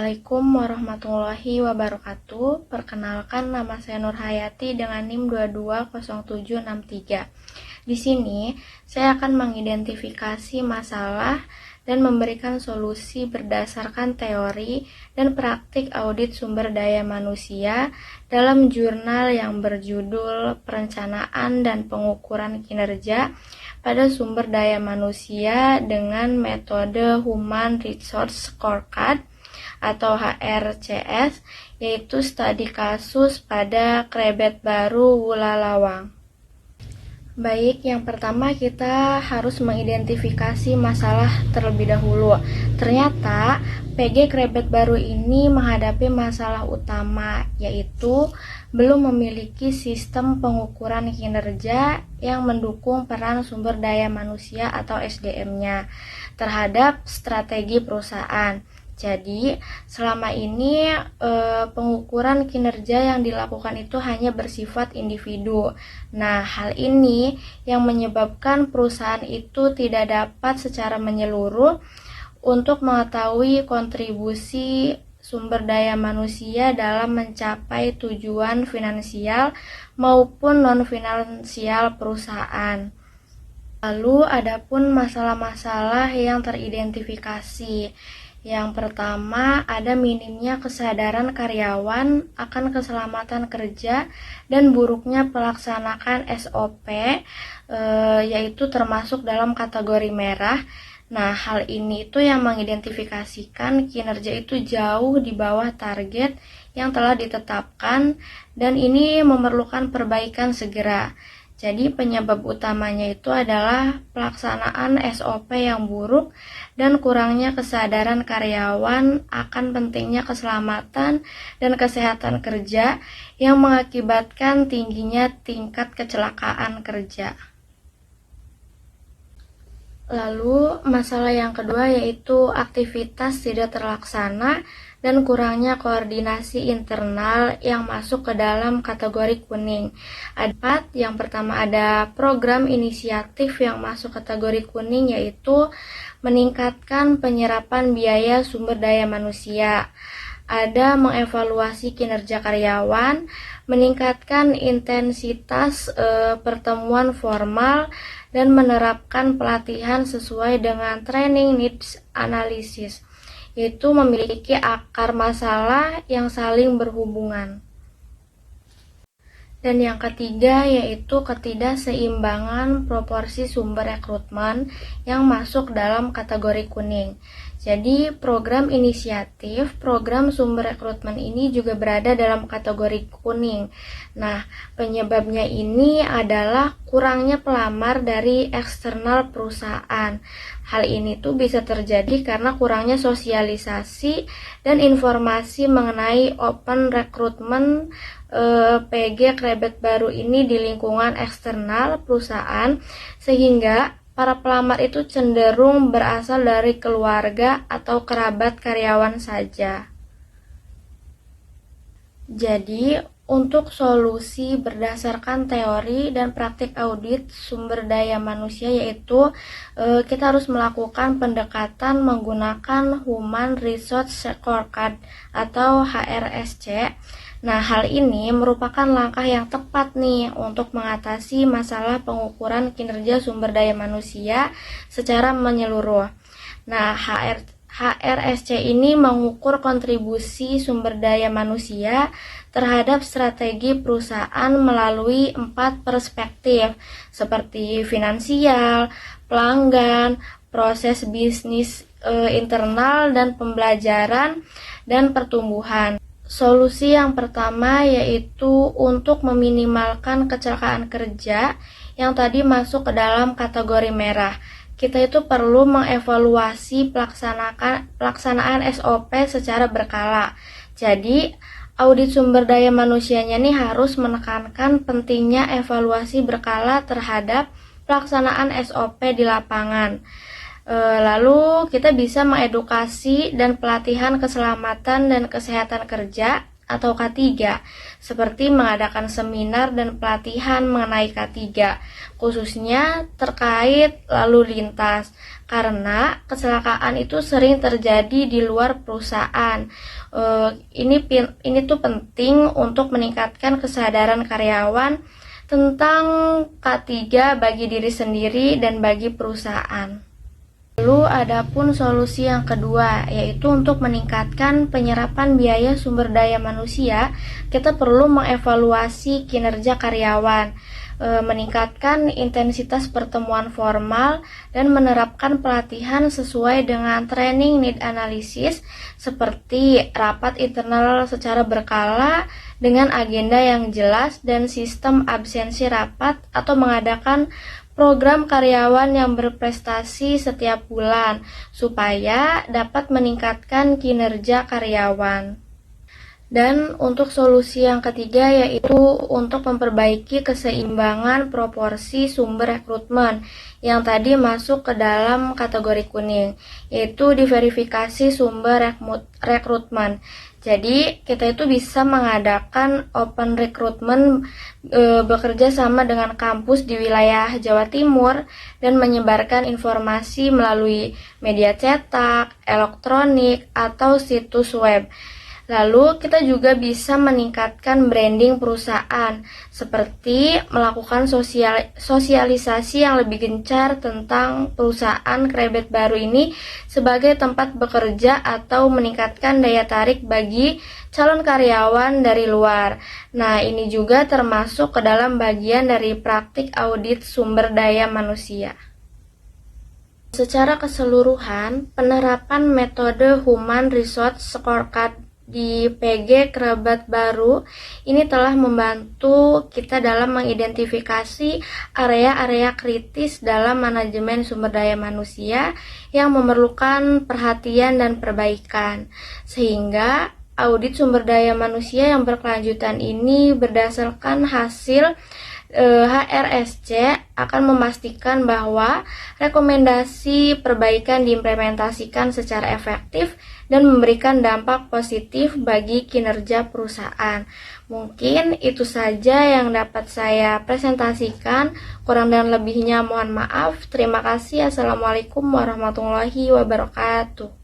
Assalamualaikum warahmatullahi wabarakatuh. Perkenalkan, nama saya Nur Hayati dengan NIM 220763. Di sini, saya akan mengidentifikasi masalah dan memberikan solusi berdasarkan teori dan praktik audit sumber daya manusia dalam jurnal yang berjudul Perencanaan dan Pengukuran Kinerja pada Sumber Daya Manusia dengan metode Human Resource Scorecard atau HRCS, yaitu studi kasus pada Krebet Baru Wulalawang. Baik, yang pertama kita harus mengidentifikasi masalah terlebih dahulu. Ternyata PG Krebet Baru ini menghadapi masalah utama, yaitu belum memiliki sistem pengukuran kinerja yang mendukung peran sumber daya manusia atau SDM-nya terhadap strategi perusahaan. Jadi, selama ini pengukuran kinerja yang dilakukan itu hanya bersifat individu. Nah, hal ini yang menyebabkan perusahaan itu tidak dapat secara menyeluruh untuk mengetahui kontribusi sumber daya manusia dalam mencapai tujuan finansial maupun non-finansial perusahaan. Lalu, adapun masalah-masalah yang teridentifikasi. Yang pertama, ada minimnya kesadaran karyawan akan keselamatan kerja dan buruknya pelaksanaan SOP, yaitu termasuk dalam kategori merah. Nah, hal ini itu yang mengidentifikasikan kinerja itu jauh di bawah target yang telah ditetapkan dan ini memerlukan perbaikan segera. Jadi penyebab utamanya itu adalah pelaksanaan SOP yang buruk dan kurangnya kesadaran karyawan akan pentingnya keselamatan dan kesehatan kerja yang mengakibatkan tingginya tingkat kecelakaan kerja. Lalu masalah yang kedua yaitu aktivitas tidak terlaksana dan kurangnya koordinasi internal yang masuk ke dalam kategori kuning. Yang pertama ada program inisiatif yang masuk kategori kuning yaitu meningkatkan penyerapan biaya sumber daya manusia. Ada mengevaluasi kinerja karyawan, meningkatkan intensitas pertemuan formal, dan menerapkan pelatihan sesuai dengan training needs analysis, yaitu memiliki akar masalah yang saling berhubungan. Dan yang ketiga yaitu ketidakseimbangan proporsi sumber rekrutmen yang masuk dalam kategori kuning. Jadi program inisiatif, program sumber rekrutmen ini juga berada dalam kategori kuning. Nah, penyebabnya ini adalah kurangnya pelamar dari eksternal perusahaan. Hal ini tuh bisa terjadi karena kurangnya sosialisasi dan informasi mengenai open recruitment PG Krebet Baru ini di lingkungan eksternal perusahaan, sehingga para pelamar itu cenderung berasal dari keluarga atau kerabat karyawan saja. Jadi, untuk solusi berdasarkan teori dan praktik audit sumber daya manusia yaitu kita harus melakukan pendekatan menggunakan Human Resource Scorecard atau HRSC. Nah, hal ini merupakan langkah yang tepat nih untuk mengatasi masalah pengukuran kinerja sumber daya manusia secara menyeluruh. Nah, HRSC ini mengukur kontribusi sumber daya manusia terhadap strategi perusahaan melalui 4 perspektif seperti finansial, pelanggan, proses bisnis internal, dan pembelajaran dan pertumbuhan. Solusi yang pertama yaitu untuk meminimalkan kecelakaan kerja yang tadi masuk ke dalam kategori merah. Kita itu perlu mengevaluasi pelaksanaan SOP secara berkala. Jadi, audit sumber daya manusianya nih harus menekankan pentingnya evaluasi berkala terhadap pelaksanaan SOP di lapangan. Lalu kita bisa mengedukasi dan pelatihan keselamatan dan kesehatan kerja atau K3, seperti mengadakan seminar dan pelatihan mengenai K3, khususnya terkait lalu lintas, karena kecelakaan itu sering terjadi di luar perusahaan. Ini tuh penting untuk meningkatkan kesadaran karyawan tentang K3 bagi diri sendiri dan bagi perusahaan. Lalu ada pun solusi yang kedua, yaitu untuk meningkatkan penyerapan biaya sumber daya manusia, kita perlu mengevaluasi kinerja karyawan, meningkatkan intensitas pertemuan formal, dan menerapkan pelatihan sesuai dengan training need analysis, seperti rapat internal secara berkala dengan agenda yang jelas dan sistem absensi rapat, atau mengadakan program karyawan yang berprestasi setiap bulan supaya dapat meningkatkan kinerja karyawan. Dan untuk solusi yang ketiga yaitu untuk memperbaiki keseimbangan proporsi sumber rekrutmen yang tadi masuk ke dalam kategori kuning, yaitu diverifikasi sumber rekrutmen. Jadi kita itu bisa mengadakan open recruitment bekerja sama dengan kampus di wilayah Jawa Timur dan menyebarkan informasi melalui media cetak, elektronik, atau situs web. Lalu kita juga bisa meningkatkan branding perusahaan seperti melakukan sosialisasi yang lebih gencar tentang perusahaan kredit baru ini sebagai tempat bekerja atau meningkatkan daya tarik bagi calon karyawan dari luar. Nah, ini juga termasuk ke dalam bagian dari praktik audit sumber daya manusia. Secara keseluruhan, penerapan metode Human Resource Scorecard di PG Kerabat Baru ini telah membantu kita dalam mengidentifikasi area-area kritis dalam manajemen sumber daya manusia yang memerlukan perhatian dan perbaikan, sehingga audit sumber daya manusia yang berkelanjutan ini berdasarkan hasil HRSC akan memastikan bahwa rekomendasi perbaikan diimplementasikan secara efektif dan memberikan dampak positif bagi kinerja perusahaan. Mungkin itu saja yang dapat saya presentasikan. Kurang dan lebihnya mohon maaf. Terima kasih. Assalamualaikum warahmatullahi wabarakatuh.